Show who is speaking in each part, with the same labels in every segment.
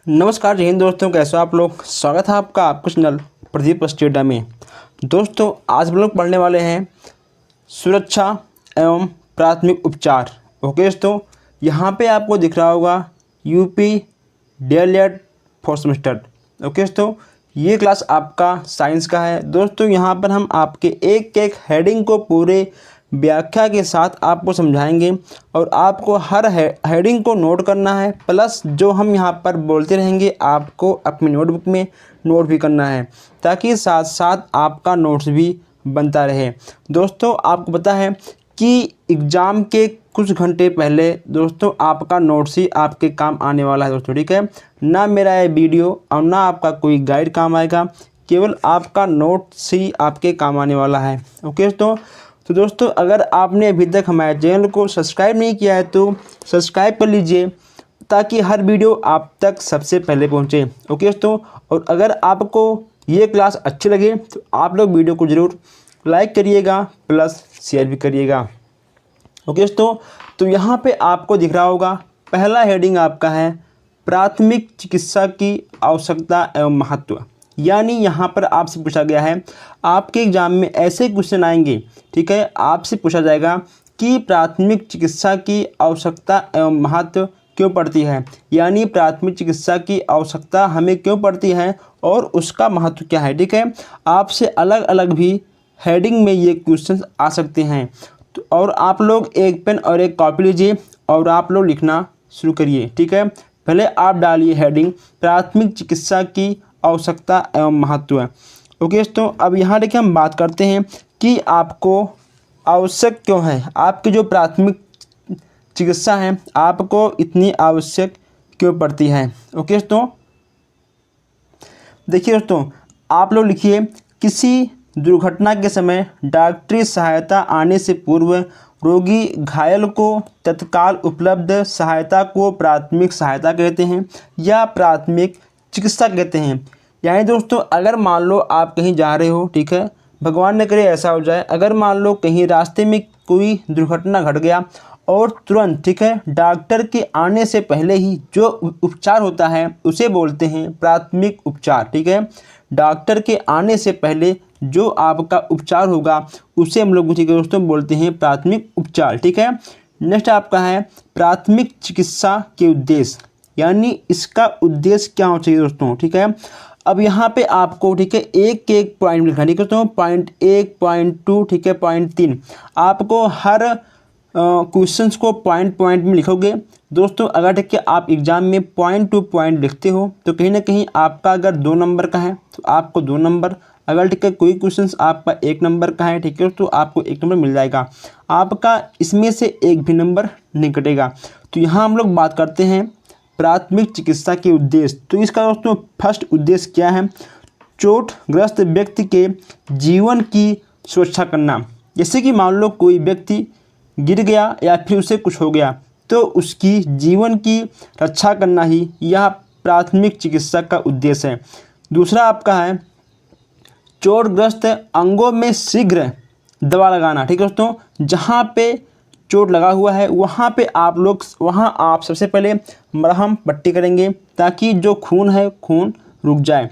Speaker 1: नमस्कार, जय हिंद दोस्तों। कैसे हो आप लोग। स्वागत है आपका आपके चैनल प्रदीप स्टेडा में। दोस्तों आज हम लोग पढ़ने वाले हैं सुरक्षा एवं प्राथमिक उपचार। ओके दोस्तों, यहाँ पे आपको दिख रहा होगा UP DElEd 4th semester. Okay दोस्तों, ये क्लास आपका साइंस का है। दोस्तों यहाँ पर हम आपके एक एक हेडिंग को पूरे व्याख्या के साथ आपको समझाएंगे और आपको हर हेडिंग को नोट करना है, प्लस जो हम यहाँ पर बोलते रहेंगे आपको अपनी नोटबुक में नोट भी करना है, ताकि साथ साथ आपका नोट्स भी बनता रहे। दोस्तों आपको पता है कि एग्ज़ाम के कुछ घंटे पहले दोस्तों आपका नोट्स ही आपके काम आने वाला है दोस्तों, ठीक है। ना मेरा ये वीडियो और ना आपका कोई गाइड काम आएगा, केवल आपका नोट्स ही आपके काम आने वाला है। ओके तो दोस्तों अगर आपने अभी तक हमारे चैनल को सब्सक्राइब नहीं किया है तो सब्सक्राइब कर लीजिए, ताकि हर वीडियो आप तक सबसे पहले पहुंचे। ओके दोस्तों, और अगर आपको ये क्लास अच्छी लगे तो आप लोग वीडियो को ज़रूर लाइक करिएगा, प्लस शेयर भी करिएगा। ओके दोस्तों, तो यहाँ पे आपको दिख रहा होगा पहला हेडिंग आपका है प्राथमिक चिकित्सा की आवश्यकता एवं महत्व। यानी यहाँ पर आपसे पूछा गया है, आपके एग्जाम में ऐसे क्वेश्चन आएंगे, ठीक है। आपसे पूछा जाएगा कि प्राथमिक चिकित्सा की आवश्यकता एवं महत्व क्यों पड़ती है, यानी प्राथमिक चिकित्सा की आवश्यकता हमें क्यों पड़ती है और उसका महत्व क्या है, ठीक है। आपसे अलग अलग भी हेडिंग में ये क्वेश्चन आ सकते हैं। तो और आप लोग एक पेन और एक कॉपी लीजिए और आप लोग लिखना शुरू करिए, ठीक है। पहले आप डालिए हेडिंग प्राथमिक चिकित्सा की आवश्यकता एवं महत्व। ओके दोस्तों, अब यहाँ देखिए हम बात करते हैं कि आपको आवश्यक क्यों है, आपकी जो प्राथमिक चिकित्सा है आपको इतनी आवश्यक क्यों पड़ती है। ओके दोस्तों, देखिए दोस्तों आप लोग लिखिए किसी दुर्घटना के समय डॉक्टरी सहायता आने से पूर्व रोगी घायल को तत्काल उपलब्ध सहायता को प्राथमिक सहायता कहते हैं या प्राथमिक चिकित्सा कहते हैं। यानी दोस्तों अगर मान लो आप कहीं जा रहे हो, ठीक है, भगवान न करे ऐसा हो जाए, अगर मान लो कहीं रास्ते में कोई दुर्घटना घट गया और तुरंत, ठीक है, डॉक्टर के आने से पहले ही जो उपचार होता है उसे बोलते हैं प्राथमिक उपचार, ठीक है। डॉक्टर के आने से पहले जो आपका उपचार होगा उसे हम लोग, ठीक है दोस्तों, बोलते हैं प्राथमिक उपचार, ठीक है। नेक्स्ट आपका है प्राथमिक चिकित्सा के उद्देश्य, यानी इसका उद्देश्य क्या होना चाहिए दोस्तों, ठीक है। अब यहाँ पे आपको, ठीक है, एक एक पॉइंट लिखना, ठीक है दोस्तों, पॉइंट 1, पॉइंट 2, ठीक है, पॉइंट 3। आपको हर क्वेश्चंस को पॉइंट पॉइंट में लिखोगे दोस्तों। अगर ठीक है आप एग्जाम में पॉइंट टू पॉइंट लिखते हो तो कहीं ना कहीं आपका अगर 2 नंबर का है तो आपको 2 नंबर, अगर ठीक है कोई क्वेश्चंस आपका 1 नंबर का है, ठीक है, तो आपको 1 नंबर मिल जाएगा, आपका इसमें से एक भी नंबर नहीं कटेगा। तो यहाँ हम लोग बात करते हैं प्राथमिक चिकित्सा के उद्देश्य। तो इसका दोस्तों फर्स्ट उद्देश्य क्या है, चोटग्रस्त व्यक्ति के जीवन की सुरक्षा करना। जैसे कि मान लो कोई व्यक्ति गिर गया या फिर उसे कुछ हो गया तो उसकी जीवन की रक्षा करना ही यह प्राथमिक चिकित्सा का उद्देश्य है। दूसरा आपका है चोटग्रस्त अंगों में शीघ्र दवा लगाना, ठीक है दोस्तों। जहाँ पे चोट लगा हुआ है वहाँ आप सबसे पहले मरहम पट्टी करेंगे ताकि जो खून है खून रुक जाए।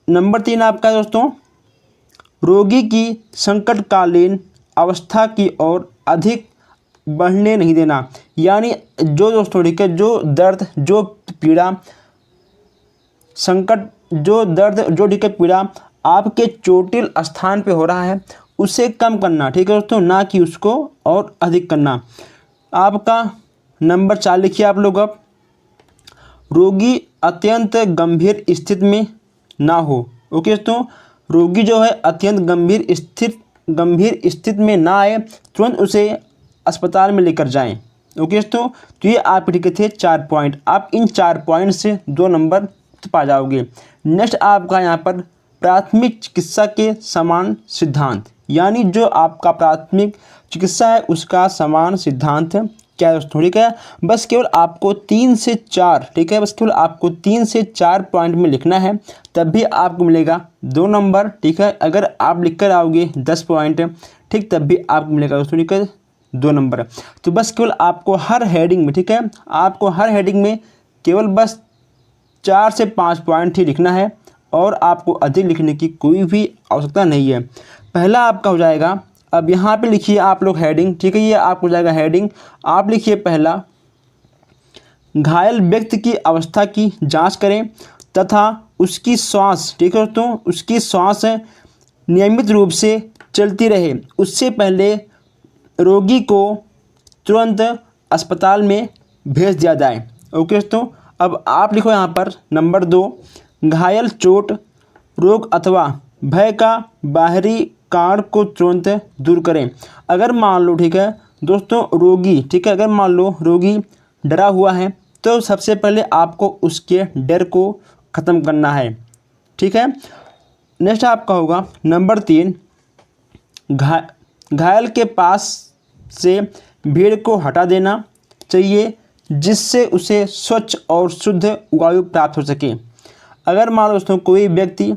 Speaker 1: नंबर 3 आपका दोस्तों रोगी की संकटकालीन अवस्था की ओर अधिक बढ़ने नहीं देना। यानी जो दोस्तों, ठीक है, जो दर्द, जो पीड़ा, संकट, जो दर्द, जो ठीक है पीड़ा आपके चोटिल स्थान पे हो रहा है उसे कम करना, ठीक है दोस्तों, ना कि उसको और अधिक करना। आपका नंबर 4 लिखिए आप लोग। अब रोगी अत्यंत गंभीर स्थिति में ना हो। ओके दोस्तों, रोगी जो है अत्यंत गंभीर स्थिति में ना आए, तुरंत उसे अस्पताल में लेकर जाएं। ओके दोस्तों, तो ये आप लिखे थे 4 पॉइंट, आप इन 4 पॉइंट से 2 नंबर पा जाओगे। नेक्स्ट आपका यहाँ पर प्राथमिक चिकित्सा के समान सिद्धांत, यानी जो आपका प्राथमिक चिकित्सा है उसका समान सिद्धांत क्या है दोस्तों, ठीक है। बस केवल आपको 3 से 4, ठीक है, बस केवल आपको 3 से 4 पॉइंट में लिखना है, तब भी आपको मिलेगा 2 नंबर, ठीक है। अगर आप लिख कर आओगे 10 पॉइंट, ठीक, तब भी आपको मिलेगा दोस्तों, ठीक है, 2 नंबर। तो बस केवल आपको हर हेडिंग में, ठीक है, आपको हर हेडिंग में केवल बस 4 से 5 पॉइंट ही लिखना है और आपको अधिक लिखने की कोई भी आवश्यकता नहीं है। पहला आपका हो जाएगा, अब यहाँ पे लिखिए आप लोग हेडिंग, ठीक है, ये आपको हो जाएगा हेडिंग। आप लिखिए पहला, घायल व्यक्ति की अवस्था की जांच करें तथा उसकी श्वास, ठीक है दोस्तों, उसकी श्वास नियमित रूप से चलती रहे, उससे पहले रोगी को तुरंत अस्पताल में भेज दिया जाए। ओके दोस्तों, अब आप लिखो यहाँ पर नंबर 2, घायल चोट, रोग अथवा भय का बाहरी कारण को तुरंत दूर करें। अगर मान लो, ठीक है दोस्तों, रोगी, ठीक है, अगर मान लो रोगी डरा हुआ है तो सबसे पहले आपको उसके डर को ख़त्म करना है, ठीक है। नेक्स्ट आपका होगा नंबर 3, घायल के पास से भीड़ को हटा देना चाहिए जिससे उसे स्वच्छ और शुद्ध वायु प्राप्त हो सके। अगर मान लो दोस्तों कोई व्यक्ति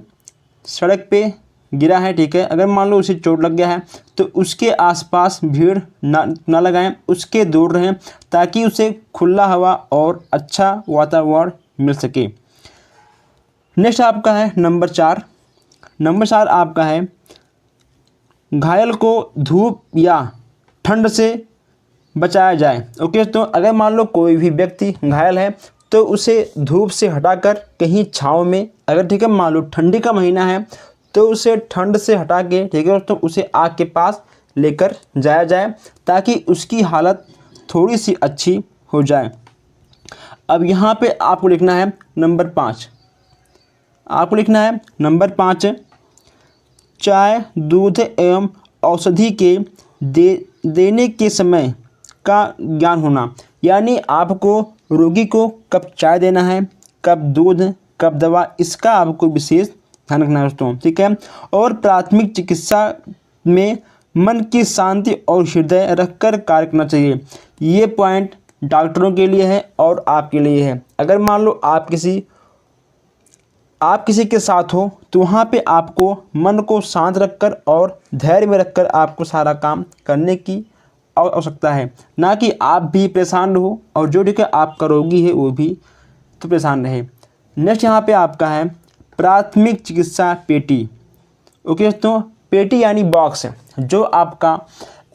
Speaker 1: सड़क पे गिरा है, ठीक है, अगर मान लो उसे चोट लग गया है तो उसके आसपास भीड़ ना लगाएं, उसके दूर रहें ताकि उसे खुला हवा और अच्छा वातावरण मिल सके। नेक्स्ट आपका है नंबर 4। नंबर 4 आपका है, घायल को धूप या ठंड से बचाया जाए। ओके, तो अगर मान लो कोई भी व्यक्ति घायल है तो उसे धूप से हटाकर कहीं छाँव में, अगर ठीक है मान लो ठंडी का महीना है तो उसे ठंड से हटा के, ठीक है दोस्तों, उसे आग के पास लेकर जाया जाए ताकि उसकी हालत थोड़ी सी अच्छी हो जाए। अब यहाँ पे आपको लिखना है नंबर 5, आपको लिखना है नंबर 5, चाय, दूध एवं औषधि के देने के समय का ज्ञान होना, यानी आपको रोगी को कब चाय देना है, कब दूध, कब दवा, इसका आपको विशेष ध्यान रखना है दोस्तों, ठीक है। और प्राथमिक चिकित्सा में मन की शांति और हृदय रखकर कार्य करना चाहिए। ये पॉइंट डॉक्टरों के लिए है और आपके लिए है। अगर मान लो आप किसी के साथ हो तो वहाँ पे आपको मन को शांत रखकर और धैर्य में रखकर आपको सारा काम करने की आवश्यकता है, ना कि आप भी परेशान रहो और जो ठीक है आपका रोगी है वो भी तो परेशान रहे। नेक्स्ट यहाँ पे आपका है प्राथमिक चिकित्सा पेटी। ओके दोस्तों, पेटी यानी बॉक्स है जो आपका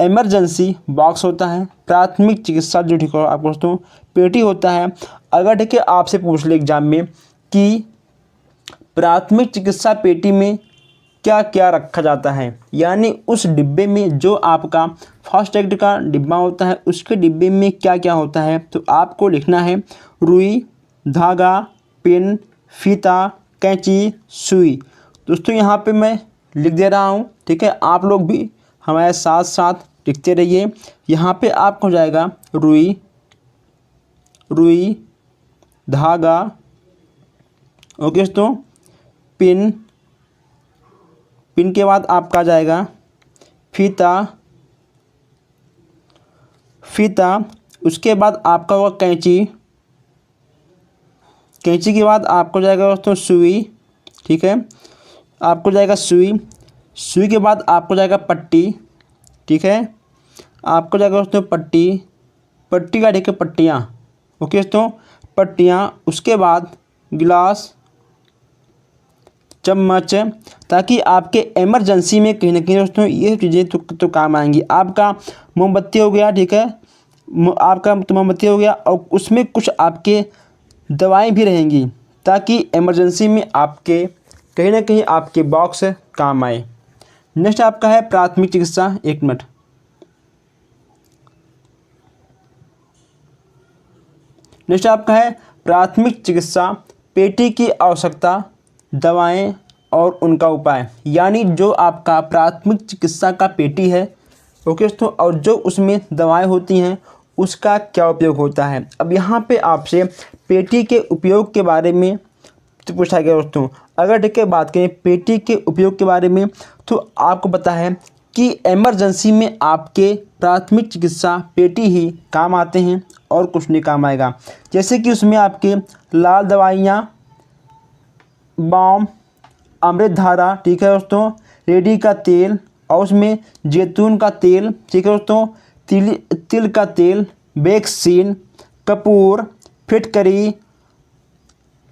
Speaker 1: इमरजेंसी बॉक्स होता है। प्राथमिक चिकित्सा जो ठीक है आपको दोस्तों पेटी होता है। अगर ठीक है आपसे पूछ ले एग्जाम में कि प्राथमिक चिकित्सा पेटी में क्या क्या रखा जाता है, यानी उस डिब्बे में जो आपका फर्स्ट एड का डिब्बा होता है उसके डिब्बे में क्या क्या होता है, तो आपको लिखना है रुई, धागा, पेन, फीता, कैंची, सुई। दोस्तों यहाँ पे मैं लिख दे रहा हूँ, ठीक है, आप लोग भी हमारे साथ साथ लिखते रहिए। यहाँ पे आपको हो जाएगा रुई, धागा, ओके दोस्तों, पिन के बाद आपका जाएगा फीता, उसके बाद आपका होगा कैंची के बाद आपको जाएगा दोस्तों सुई, ठीक है, आपको जाएगा सुई के बाद आपको जाएगा पट्टी, ठीक है, आपको जाएगा दोस्तों पट्टी का ठीक है पट्टियाँ, ओके दोस्तों पट्टियाँ, उसके बाद गिलास, चम्मच, ताकि आपके इमरजेंसी में कहीं ना कहीं दोस्तों ये चीज़ें तो काम आएंगी। आपका मोमबत्ती हो गया, ठीक है, आपका मोमबत्ती हो गया और उसमें कुछ आपके दवाएं भी रहेंगी ताकि इमरजेंसी में आपके कहीं ना कहीं आपके बॉक्स काम आए। नेक्स्ट आपका है प्राथमिक चिकित्सा, 1 मिनट। नेक्स्ट आपका है प्राथमिक चिकित्सा पेटी की आवश्यकता, दवाएं और उनका उपाय, यानी जो आपका प्राथमिक चिकित्सा का पेटी है, ओके दोस्तों, और जो उसमें दवाएं होती हैं उसका क्या उपयोग होता है। अब यहाँ पे आपसे पेटी के उपयोग के बारे में तो पूछा गया दोस्तों। अगर ठीक है बात करें पेटी के उपयोग के बारे में तो आपको पता है कि इमरजेंसी में आपके प्राथमिक चिकित्सा पेटी ही काम आते हैं और कुछ नहीं काम आएगा। जैसे कि उसमें आपके लाल दवाइयाँ, बाम, अमृत धारा, ठीक है दोस्तों, रेडी का तेल और उसमें जैतून का तेल, ठीक है दोस्तों, तिल का तेल, वैक्सीन, कपूर, फिटकरी,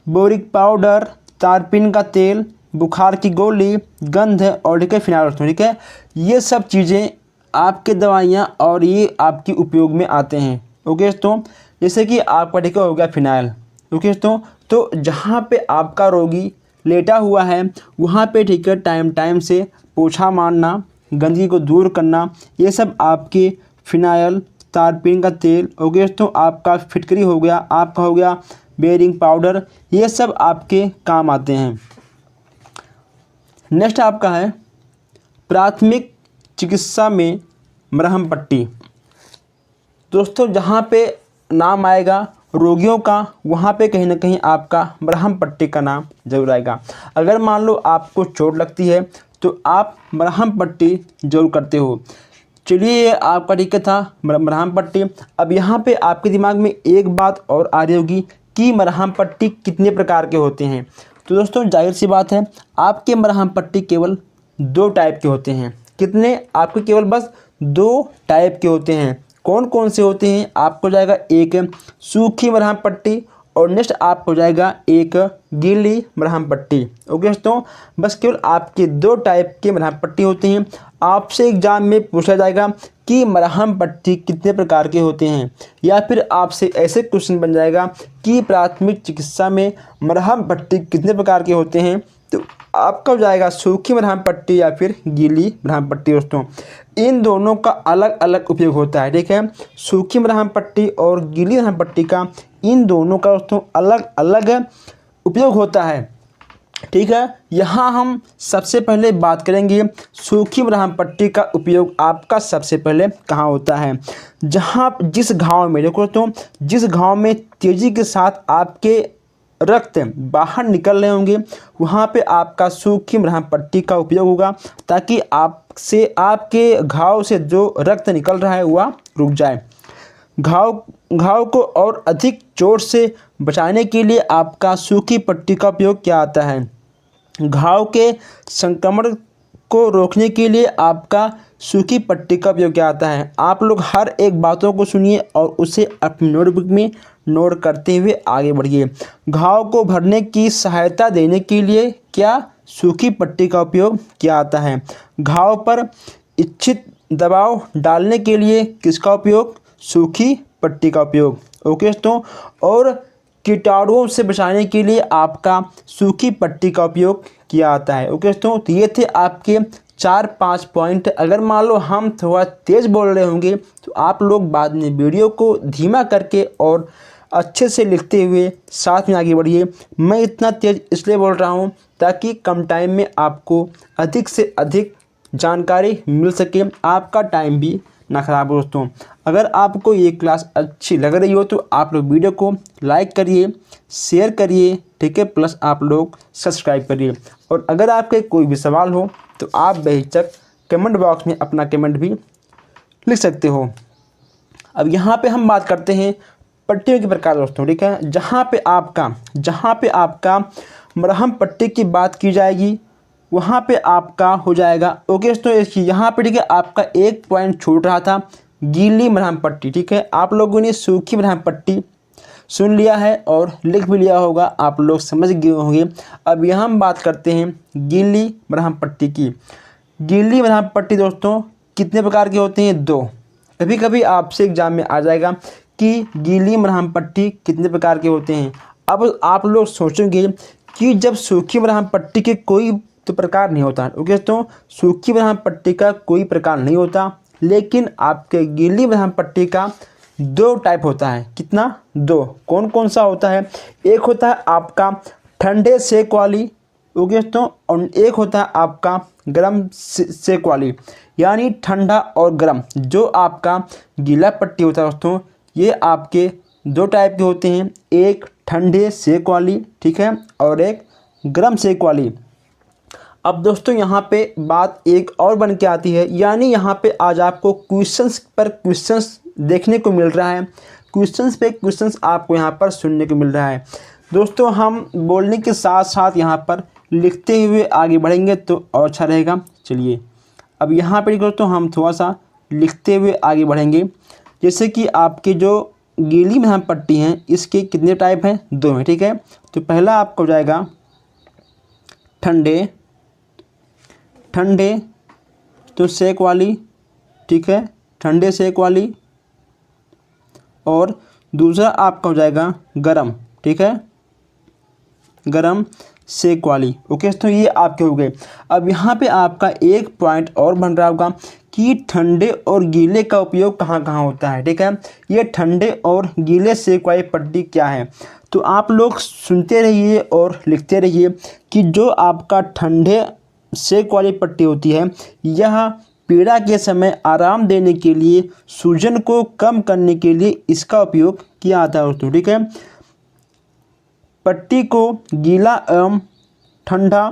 Speaker 1: बोरिक पाउडर, तारपीन का तेल, बुखार की गोली, गंध और ठीक है फिनाइल दोस्तों। ठीक है, ये सब चीज़ें आपके दवाइयाँ और ये आपके उपयोग में आते हैं। ओके दोस्तों, जैसे कि आपका ठीक है हो गया फिनाइल। ओके दोस्तों, तो जहाँ पे आपका रोगी लेटा हुआ है वहाँ पे ठीक है टाइम टाइम से पोछा मारना, गंदगी को दूर करना, ये सब आपके फिनाइल, तारपीन का तेल, ओके दोस्तों, आपका फिटकरी हो गया, आपका हो गया बेरिंग पाउडर, ये सब आपके काम आते हैं। नेक्स्ट आपका है प्राथमिक चिकित्सा में मरहम पट्टी। दोस्तों जहाँ पे नाम आएगा रोगियों का वहाँ पे कहीं ना कहीं आपका मरहम पट्टी का नाम जरूर आएगा। अगर मान लो आपको चोट लगती है तो आप मरहम पट्टी जरूर करते हो। चलिए ये आपका ठीक है था मरहम पट्टी। अब यहाँ पे आपके दिमाग में एक बात और आ रही होगी कि मरहम पट्टी कितने प्रकार के होते हैं। तो दोस्तों जाहिर सी बात है आपके मरहम पट्टी केवल 2 टाइप के होते हैं। कितने? आपके केवल बस 2 टाइप के होते हैं। कौन कौन से होते हैं? आपको जाएगा एक सूखी मरहम पट्टी और नेक्स्ट आपको हो जाएगा एक गीली मरहम पट्टी। ओके दोस्तों, बस केवल आपके 2 टाइप के मरहम पट्टी होते हैं। आपसे एग्जाम में पूछा जाएगा कि मरहम पट्टी कितने प्रकार के होते हैं, या फिर आपसे ऐसे क्वेश्चन बन जाएगा कि प्राथमिक चिकित्सा में मरहम पट्टी कितने प्रकार के होते हैं, तो आपका हो जाएगा सूखी मरहम पट्टी या फिर गीली मरहम पट्टी। दोस्तों इन दोनों का अलग अलग उपयोग होता है। ठीक है, सूखी मरहम पट्टी और गीली मरहम पट्टी का इन दोनों का दोस्तों अलग अलग उपयोग होता है। ठीक है, यहाँ हम सबसे पहले बात करेंगे सूखी मरहम पट्टी का उपयोग आपका सबसे पहले कहाँ होता है। जहाँ जिस घाव में देखो तो जिस घाव में तेज़ी के साथ आपके रक्त बाहर निकल रहे होंगे वहाँ पे आपका सूखी मरहम पट्टी का उपयोग होगा, ताकि आपके घाव से जो रक्त निकल रहा है वह रुक जाए। घाव को और अधिक चोट से बचाने के लिए आपका सूखी पट्टी का उपयोग किया जाता है। घाव के संक्रमण को रोकने के लिए आपका सूखी पट्टी का उपयोग किया जाता है। आप लोग हर एक बातों को सुनिए और उसे अपनी नोटबुक में नोट करते हुए आगे बढ़िए। घाव को भरने की सहायता देने के लिए क्या सूखी पट्टी का उपयोग किया जाता है। घाव पर इच्छित दबाव डालने के लिए किसका उपयोग? सूखी पट्टी का उपयोग। ओके दोस्तों, और कीटाणुओं से बचाने के लिए आपका सूखी पट्टी का उपयोग किया जाता है। ओके दोस्तों, तो ये थे आपके 4-5 पॉइंट। अगर मान लो हम थोड़ा तेज़ बोल रहे होंगे तो आप लोग बाद में वीडियो को धीमा करके और अच्छे से लिखते हुए साथ में आगे बढ़िए। मैं इतना तेज़ इसलिए बोल रहा हूँ ताकि कम टाइम में आपको अधिक से अधिक जानकारी मिल सके, आपका टाइम भी ना खराब हो। दोस्तों अगर आपको ये क्लास अच्छी लग रही हो तो आप लोग वीडियो को लाइक करिए, शेयर करिए, ठीक है, प्लस आप लोग सब्सक्राइब करिए। और अगर आपके कोई भी सवाल हो तो आप बेहिचक कमेंट बॉक्स में अपना कमेंट भी लिख सकते हो। अब यहाँ पे हम बात करते हैं पट्टियों के प्रकार दोस्तों। ठीक है, जहाँ पे आपका मरहम पट्टी की बात की जाएगी वहाँ पे आपका हो जाएगा। ओके दोस्तों, यहाँ पे ठीक है आपका एक पॉइंट छूट रहा था, गीली मरहम पट्टी। ठीक है, आप लोगों ने सूखी मरहम पट्टी सुन लिया है और लिख भी लिया होगा, आप लोग समझ गए होंगे। अब यहाँ हम बात करते हैं गीली मरहम पट्टी की। गीली मरहम पट्टी दोस्तों कितने प्रकार के होते हैं? 2। कभी कभी आपसे एग्जाम में आ जाएगा कि गीली मरहम पट्टी कितने प्रकार के होते हैं। अब आप लोग सोचेंगे कि जब सूखी मरहम पट्टी के कोई तो प्रकार नहीं होता। ओके दोस्तों, सूखी मरहम पट्टी का कोई प्रकार नहीं होता, लेकिन आपके गीली मरहम पट्टी का 2 टाइप होता है। कितना? 2। कौन कौन सा होता है? एक होता है आपका ठंडे सेक वाली, ओके दोस्तों, और एक होता है आपका गर्म सेक वाली, यानी ठंडा और गर्म। जो आपका गीला पट्टी होता है दोस्तों, ये आपके 2 टाइप के होते हैं, एक ठंडे सेक वाली, ठीक है, और एक गर्म सेक वाली। अब दोस्तों यहाँ पे बात एक और बन के आती है, यानी यहाँ पे आज आपको क्वेश्चंस पर क्वेश्चंस देखने को मिल रहा है, क्वेश्चंस पे क्वेश्चंस आपको यहाँ पर सुनने को मिल रहा है। दोस्तों हम बोलने के साथ साथ यहाँ पर लिखते हुए आगे बढ़ेंगे तो और अच्छा रहेगा। चलिए अब यहाँ पर दोस्तों हम थोड़ा सा लिखते हुए आगे बढ़ेंगे, जैसे कि आपके जो गीली में हम पट्टी हैं इसके कितने टाइप हैं, 2 हैं, ठीक है। तो पहला आपका हो जाएगा ठंडे ठंडे तो सेक वाली, ठीक है, ठंडे सेक वाली। और दूसरा आपका हो जाएगा गरम, ठीक है, गरम सेक वाली। ओके तो ये आपके हो गए। अब यहाँ पे आपका एक पॉइंट और बन रहा होगा कि ठंडे और गीले का उपयोग कहाँ कहाँ होता है, ठीक है। ये ठंडे और गीले सेक वाली पट्टी क्या है, तो आप लोग सुनते रहिए और लिखते रहिए कि जो आपका ठंडे सेक वाली पट्टी होती है यह पीड़ा के समय आराम देने के लिए, सूजन को कम करने के लिए इसका उपयोग किया जाता है दोस्तों, ठीक है। पट्टी को गीला एवं ठंडा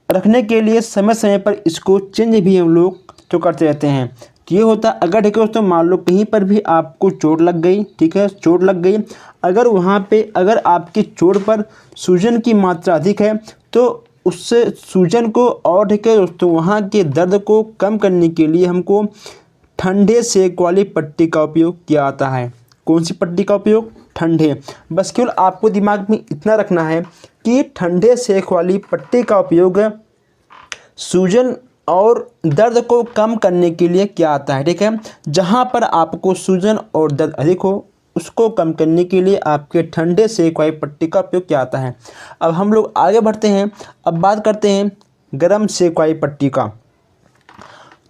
Speaker 1: रखने के लिए समय समय पर इसको चेंज भी हम लोग तो करते रहते हैं। तो ये होता है अगर, ठीक है दोस्तों, मान लो कहीं पर भी आपको चोट लग गई, ठीक है, चोट लग गई, अगर वहाँ पे अगर आपकी चोट पर सूजन की मात्रा अधिक है तो उससे सूजन को और, ठीक है दोस्तों, वहाँ के दर्द को कम करने के लिए हमको ठंडे सेक वाली पट्टी का उपयोग किया जाता है। कौन सी पट्टी का उपयोग, ठंडे। बस केवल आपको दिमाग में इतना रखना है कि ठंडे सेक वाली पट्टी का उपयोग सूजन और दर्द को कम करने के लिए किया जाता है, ठीक है। जहाँ पर आपको सूजन और दर्द अधिक हो उसको कम करने के लिए आपके ठंडे सेक वाली पट्टी का उपयोग किया जाता है। अब हम लोग आगे बढ़ते हैं, अब बात करते हैं गरम सेक वाली पट्टी का।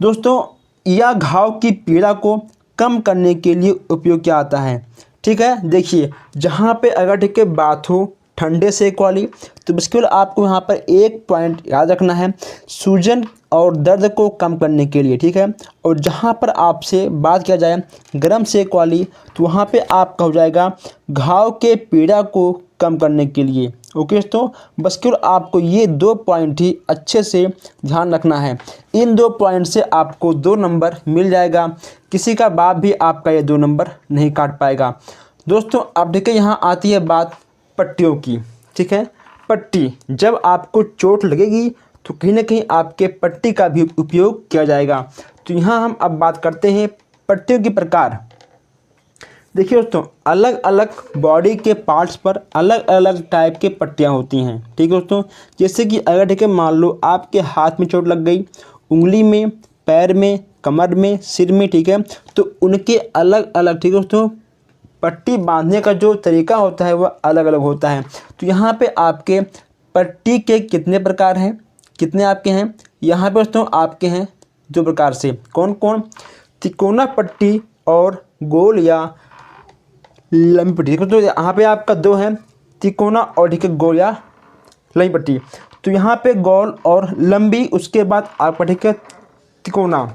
Speaker 1: दोस्तों यह घाव की पीड़ा को कम करने के लिए उपयोग किया जाता है, ठीक है। देखिए जहाँ पे अगर, ठीक है, बात हो ठंडे सेक वाली तो बस केवल आपको यहाँ पर एक पॉइंट याद रखना है, सूजन और दर्द को कम करने के लिए, ठीक है। और जहाँ पर आपसे बात किया जाए गरम सेक वाली तो वहाँ पे आपका हो जाएगा घाव के पीड़ा को कम करने के लिए। ओके तो बस केवल आपको ये 2 पॉइंट ही अच्छे से ध्यान रखना है। इन 2 पॉइंट से आपको 2 नंबर मिल जाएगा, किसी का बाप भी आपका ये 2 नंबर नहीं काट पाएगा। दोस्तों अब देखिए यहाँ आती है बात पट्टियों की, ठीक है। पट्टी, जब आपको चोट लगेगी तो कहीं ना कहीं आपके पट्टी का भी उपयोग किया जाएगा। तो यहाँ हम अब बात करते हैं पट्टियों के प्रकार। देखिए दोस्तों अलग अलग बॉडी के पार्ट्स पर अलग अलग टाइप के पट्टियाँ होती हैं, ठीक है दोस्तों। जैसे कि अगर, ठीक है, मान लो आपके हाथ में चोट लग गई, उंगली में, पैर में, कमर में, सिर में, ठीक है, तो उनके अलग अलग, ठीक है दोस्तों, पट्टी बांधने का जो तरीका होता है वह अलग अलग होता है। तो यहाँ पे आपके पट्टी के कितने प्रकार हैं, कितने आपके हैं, यहाँ पे दोस्तों आपके हैं 2 प्रकार से। कौन कौन, तिकोना पट्टी और गोल या लंबी पट्टी। तो यहाँ पे आपका 2 है, तिकोना और, ठीक है, गोल या लंबी पट्टी। तो यहाँ पे गोल और लंबी, उसके बाद आपका, ठीक है, तिकोना।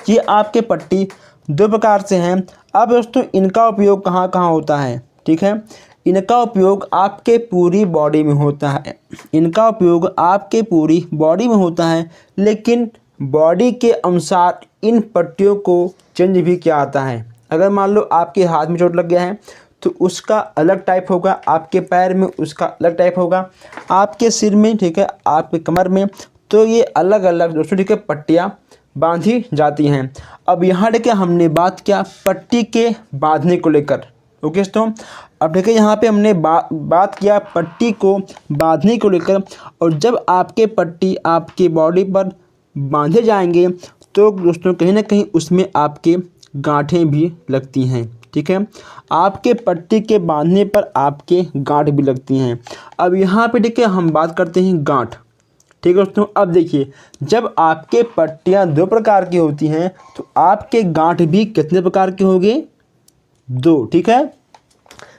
Speaker 1: ये आपके पट्टी 2 प्रकार से हैं। अब दोस्तों इनका उपयोग कहाँ कहाँ होता है, ठीक है। इनका उपयोग आपके पूरी बॉडी में होता है, इनका उपयोग आपके पूरी बॉडी में होता है, लेकिन बॉडी के अनुसार इन पट्टियों को चेंज भी किया जाता है। अगर मान लो आपके हाथ में चोट लग गया है तो उसका अलग टाइप होगा, आपके पैर में उसका अलग टाइप होगा, आपके सिर में, ठीक है, आपके कमर में, तो ये अलग अलग दोस्तों, ठीक है, पट्टियाँ बांधी जाती हैं। अब यहाँ देखिए हमने बात किया पट्टी के बांधने को लेकर। ओके दोस्तों अब देखिए यहाँ पे हमने बात किया पट्टी को बांधने को लेकर। और जब आपके पट्टी आपके बॉडी पर बांधे जाएंगे तो दोस्तों कहीं ना कहीं उसमें आपके गांठें भी लगती हैं, ठीक है। आपके पट्टी के बांधने पर आपके गांठ भी लगती हैं। अब यहाँ पे देखिए हम बात करते हैं गांठ, ठीक है दोस्तों। अब देखिए जब आपके पट्टियाँ 2 प्रकार की होती हैं तो आपके गांठ भी कितने प्रकार के होंगे, 2, ठीक है।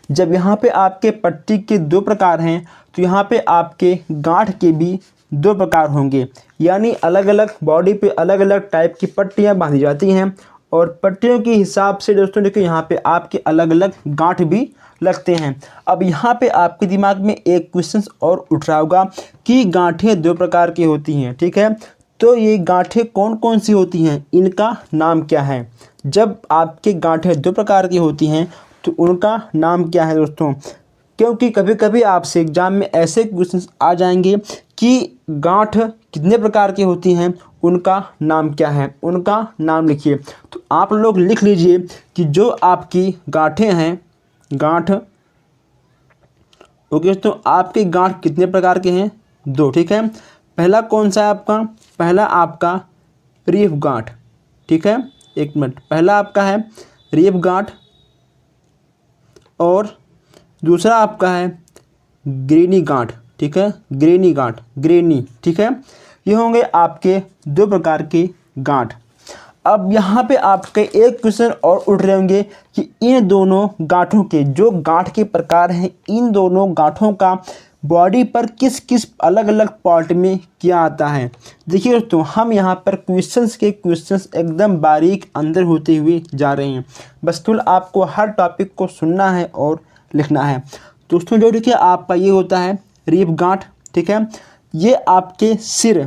Speaker 1: जब यहाँ पे आपके पट्टी के 2 प्रकार हैं तो यहाँ पे आपके गांठ के भी 2 प्रकार होंगे, यानी अलग अलग बॉडी पे अलग अलग टाइप की पट्टियाँ बांधी जाती हैं। और पट्टियों के हिसाब से दोस्तों देखिए यहाँ पे आपके अलग अलग गांठ भी लगते हैं। अब यहाँ पे आपके दिमाग में एक क्वेश्चन और उठ रहा होगा कि गांठें 2 प्रकार की होती हैं, ठीक है, तो ये गांठें कौन कौन सी होती हैं, इनका नाम क्या है। जब आपके गांठें 2 प्रकार की होती हैं तो उनका नाम क्या है दोस्तों, क्योंकि कभी कभी आपसे एग्जाम में ऐसे क्वेश्चन आ जाएंगे कि गांठ कितने प्रकार की होती हैं, उनका नाम क्या है, उनका नाम लिखिए। तो आप लोग लिख लीजिए कि जो आपकी गांठें हैं, गांठ, ओके दोस्तों, आपके गांठ कितने प्रकार के हैं, 2, ठीक है। पहला कौन सा है आपका, पहला आपका रीफ गांठ, ठीक है, 1 मिनट, पहला आपका है रीफ गांठ और दूसरा आपका है ग्रेनी गांठ, ठीक है, ग्रेनी गांठ, ग्रेनी, ठीक है। ये होंगे आपके 2 प्रकार के गांठ। अब यहाँ पे आपके एक क्वेश्चन और उठ रहे होंगे कि इन दोनों गांठों के, जो गांठ के प्रकार हैं, इन दोनों गांठों का बॉडी पर किस किस अलग अलग पार्ट में क्या आता है। देखिए दोस्तों, हम यहाँ पर क्वेश्चंस एकदम बारीक अंदर होते हुए जा रहे हैं। बस केवल आपको हर टॉपिक को सुनना है और लिखना है। दोस्तों जो देखिए आपका ये होता है रीफ गांठ, ठीक है, ये आपके सिर,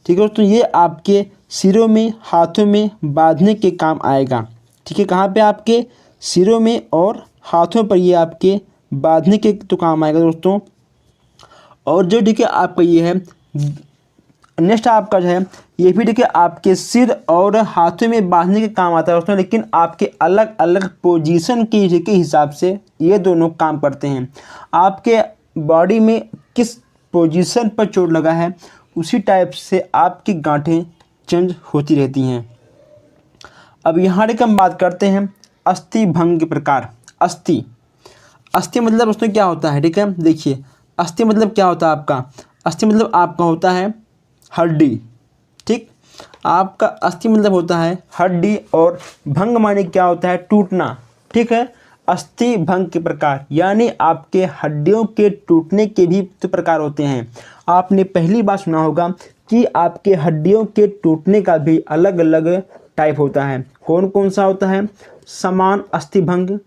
Speaker 1: ठीक है दोस्तों, ये आपके सिरों में, हाथों में बांधने के काम आएगा, ठीक है। कहाँ पे, आपके सिरों में और हाथों पर ये आपके बांधने के तो काम आएगा दोस्तों। और जो देखिए आपका ये है नेक्स्ट आपका जो है, ये भी देखिए आपके सिर और हाथों में बांधने के काम आता है दोस्तों, लेकिन आपके अलग अलग पोजीशन के हिसाब से ये दोनों काम करते हैं। आपके बॉडी में किस पोजीशन पर चोट लगा है, उसी टाइप से आपकी गांठें चेंज होती रहती हैं। अब यहाँ देखिए हम बात करते हैं अस्थि भंग के प्रकार। अस्थि, अस्थि मतलब दोस्तों क्या होता है, ठीक है, देखिए अस्थि मतलब क्या होता है आपका, अस्थि मतलब आपका होता है हड्डी, ठीक, आपका अस्थि मतलब होता है हड्डी, और भंग माने क्या होता है, टूटना, ठीक है। अस्थि भंग के प्रकार यानी आपके हड्डियों के टूटने के भी तो प्रकार होते हैं। आपने पहली बार सुना होगा कि आपके हड्डियों के टूटने का भी अलग अलग टाइप होता है। कौन कौन सा होता है, समान अस्थिभंग,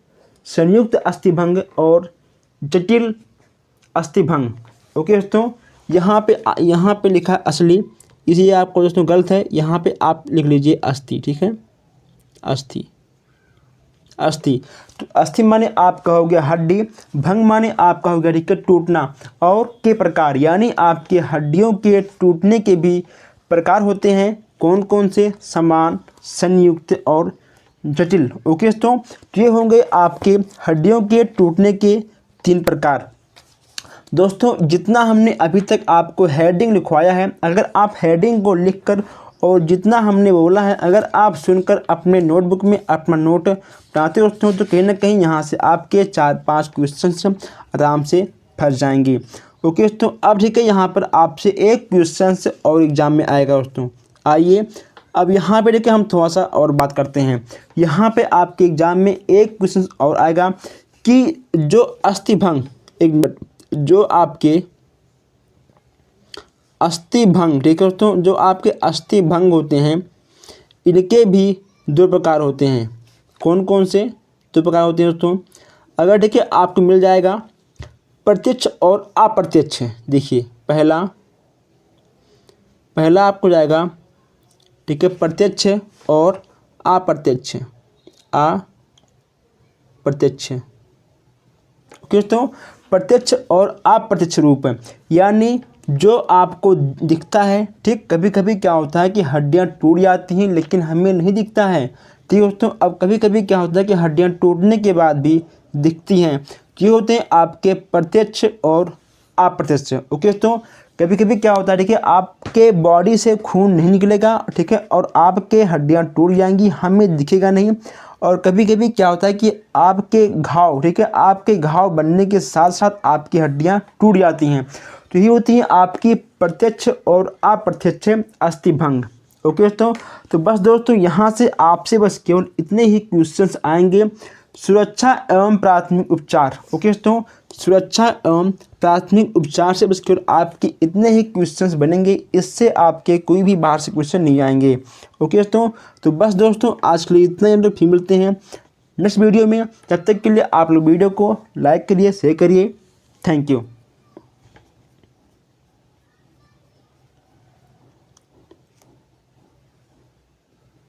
Speaker 1: संयुक्त अस्थिभंग और जटिल अस्थिभंग। ओके दोस्तों, यहाँ पे लिखा है असली, इसलिए आपको दोस्तों गलत है, यहाँ पे आप लिख लीजिए अस्थि, ठीक है, अस्थि, अस्थि। तो अस्थि माने आपका हो गया हड्डी, भंग माने आपका हो गया ठीक है टूटना, और के प्रकार यानी आपके हड्डियों के टूटने के भी प्रकार होते हैं। कौन कौन से, समान, संयुक्त और जटिल। ओके दोस्तों, ये होंगे आपके हड्डियों के टूटने के 3 प्रकार। दोस्तों जितना हमने अभी तक आपको हेडिंग लिखवाया है, अगर आप हेडिंग को लिखकर और जितना हमने बोला है अगर आप सुनकर अपने नोटबुक में अपना नोट बनाते दोस्तों, तो कहीं ना कहीं यहाँ से आपके 4-5 क्वेश्चन आराम से फंस जाएंगे। ओके दोस्तों, अब ठीक है, यहाँ पर आपसे एक क्वेश्चन और एग्जाम में आएगा दोस्तों। आइए अब यहाँ पे देखिए हम थोड़ा सा और बात करते हैं। यहाँ पे आपके एग्जाम में एक क्वेश्चन और आएगा कि जो अस्थिभंग, एक मिनट, जो आपके अस्थिभंग, ठीक है दोस्तों, जो आपके अस्थिभंग होते हैं इनके भी 2 प्रकार होते हैं। कौन कौन से 2 प्रकार होते हैं दोस्तों, अगर देखिए आपको मिल जाएगा प्रत्यक्ष और अप्रत्यक्ष। देखिए पहला आपको जाएगा, ठीक है, प्रत्यक्ष और अप्रत्यक्ष, अप्रत्यक्ष। ओके दोस्तों, प्रत्यक्ष और अप्रत्यक्ष रूप यानी जो आपको दिखता है, ठीक, कभी कभी क्या होता है कि हड्डियां टूट जाती हैं लेकिन हमें नहीं दिखता है, ठीक दोस्तों। अब कभी कभी क्या होता है कि हड्डियां टूटने के बाद भी दिखती हैं, ये होते हैं आपके प्रत्यक्ष और अप्रत्यक्ष। ओके दोस्तों, कभी कभी क्या होता है, ठीक है, आपके बॉडी से खून नहीं निकलेगा, ठीक है, और आपके हड्डियां टूट जाएंगी, हमें दिखेगा नहीं। और कभी कभी क्या होता है कि आपके घाव, ठीक है, आपके घाव बनने के साथ साथ आपकी हड्डियां टूट जाती हैं। तो ये होती है आपकी प्रत्यक्ष और अप्रत्यक्ष अस्थिभंग। ओके दोस्तों, तो बस दोस्तों यहाँ से आपसे बस केवल इतने ही क्वेश्चंस आएंगे। सुरक्षा एवं प्राथमिक उपचार। ओके दोस्तों, सुरक्षा एवं प्राथमिक उपचार से बस केवल आपके इतने ही क्वेश्चंस बनेंगे, इससे आपके कोई भी बाहर से क्वेश्चन नहीं आएंगे। ओके दोस्तों, तो बस दोस्तों आज के लिए इतना ही, हम लोग फिर मिलते हैं नेक्स्ट वीडियो में। तब तक के लिए आप लोग वीडियो को लाइक करिए, शेयर करिए। Thank you.